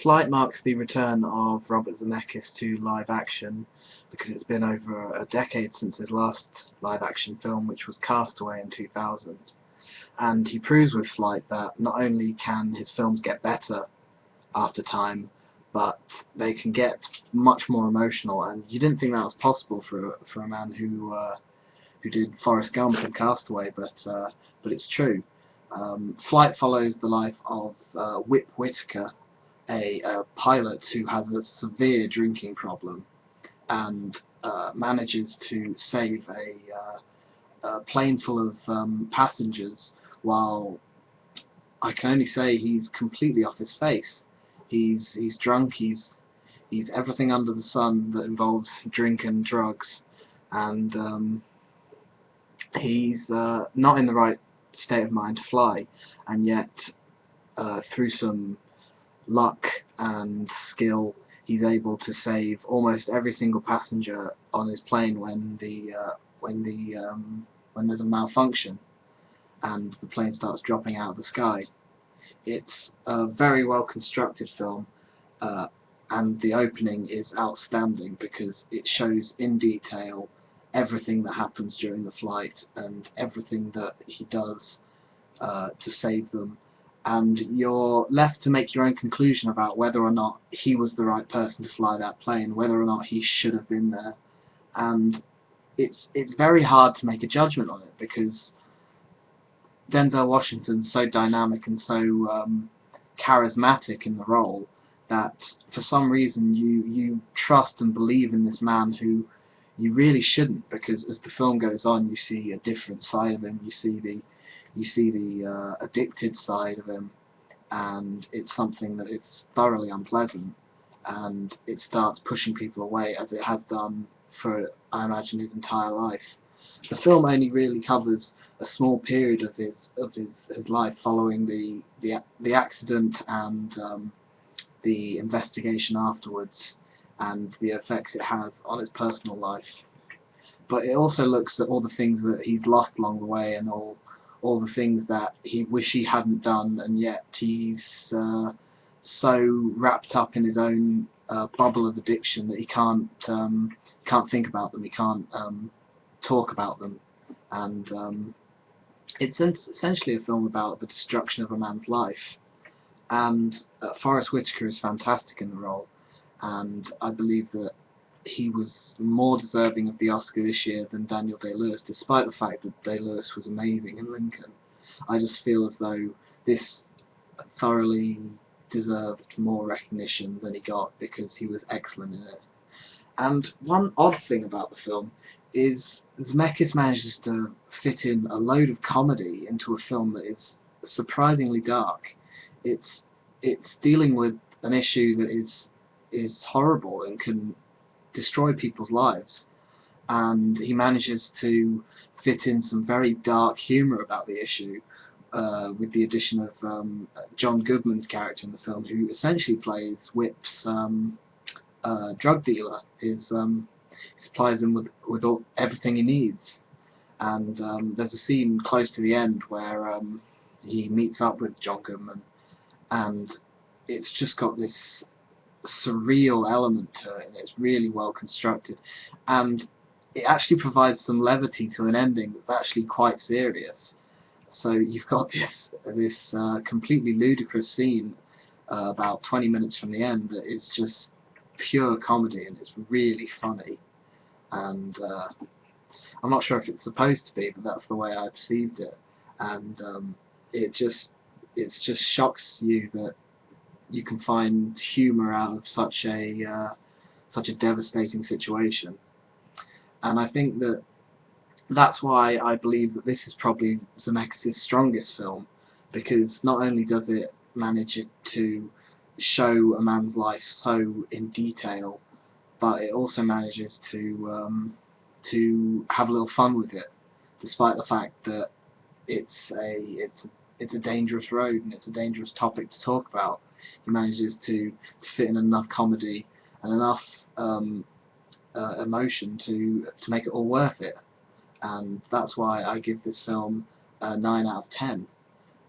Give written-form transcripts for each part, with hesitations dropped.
Flight marks the return of Robert Zemeckis to live action because it's been over a decade since his last live action film, which was Castaway in 2000. And he proves with Flight that not only can his films get better after time, but they can get much more emotional. And you didn't think that was possible for a man who did Forrest Gump and Castaway, but it's true. Flight follows the life of Whip Whitaker, a pilot who has a severe drinking problem and manages to save a plane full of passengers while I can only say he's completely off his face. He's drunk. He's everything under the sun that involves drink and drugs, and he's not in the right state of mind to fly, and yet through some luck and skill, he's able to save almost every single passenger on his plane when there's a malfunction and the plane starts dropping out of the sky. It's a very well constructed film, and the opening is outstanding because it shows in detail everything that happens during the flight and everything that he does to save them, and you're left to make your own conclusion about whether or not he was the right person to fly that plane, whether or not he should have been there. And it's very hard to make a judgment on it because Denzel Washington's so dynamic and so charismatic in the role that for some reason you trust and believe in this man who you really shouldn't, because as the film goes on you see a different side of him. You see the addicted side of him, and it's something that is thoroughly unpleasant, and it starts pushing people away as it has done for, I imagine, his entire life. The film only really covers a small period of his life following the accident and the investigation afterwards and the effects it has on his personal life. But it also looks at all the things that he's lost along the way and all the things that he wish he hadn't done, and yet he's so wrapped up in his own bubble of addiction that he can't think about them. He can't talk about them, and it's essentially a film about the destruction of a man's life. And Forrest Whitaker is fantastic in the role, and I believe that he was more deserving of the Oscar this year than Daniel Day-Lewis, despite the fact that Day-Lewis was amazing in Lincoln. I just feel as though this thoroughly deserved more recognition than he got because he was excellent in it. And one odd thing about the film is Zemeckis manages to fit in a load of comedy into a film that is surprisingly dark. It's it's dealing with an issue that is horrible and can destroy people's lives, and he manages to fit in some very dark humour about the issue, with the addition of John Goodman's character in the film, who essentially plays Whip's drug dealer. He supplies him with everything he needs, and there's a scene close to the end where he meets up with John Goodman, and it's just got this surreal element to it, and it's really well constructed, and it actually provides some levity to an ending that's actually quite serious. So you've got this completely ludicrous scene about 20 minutes from the end that is just pure comedy, and it's really funny, and I'm not sure if it's supposed to be, but that's the way I perceived it, and it just shocks you that you can find humour out of such a devastating situation. And I think that's why I believe that this is probably Zemeckis' strongest film, because not only does it manage to show a man's life so in detail, but it also manages to have a little fun with it, despite the fact that it's a dangerous road and it's a dangerous topic to talk about. He manages to fit in enough comedy and enough emotion to make it all worth it, and that's why I give this film a 9 out of 10,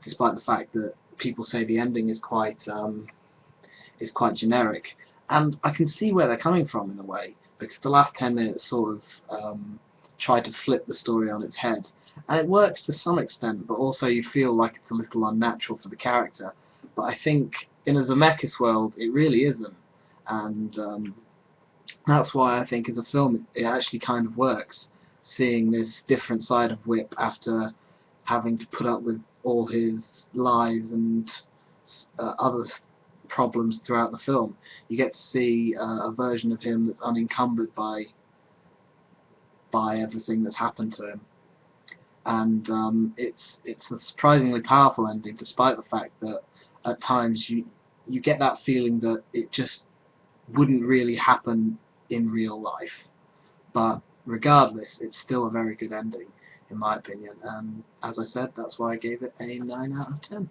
despite the fact that people say the ending is is quite generic. And I can see where they're coming from in a way, because the last 10 minutes sort of try to flip the story on its head. And it works to some extent, but also you feel like it's a little unnatural for the character. But I think in a Zemeckis world, it really isn't. And that's why I think as a film, it actually kind of works, seeing this different side of Whip after having to put up with all his lies and other problems throughout the film. You get to see a version of him that's unencumbered by everything that's happened to him, and it's a surprisingly powerful ending, despite the fact that at times you get that feeling that it just wouldn't really happen in real life. But regardless, it's still a very good ending, in my opinion. And as I said, that's why I gave it a 9 out of 10.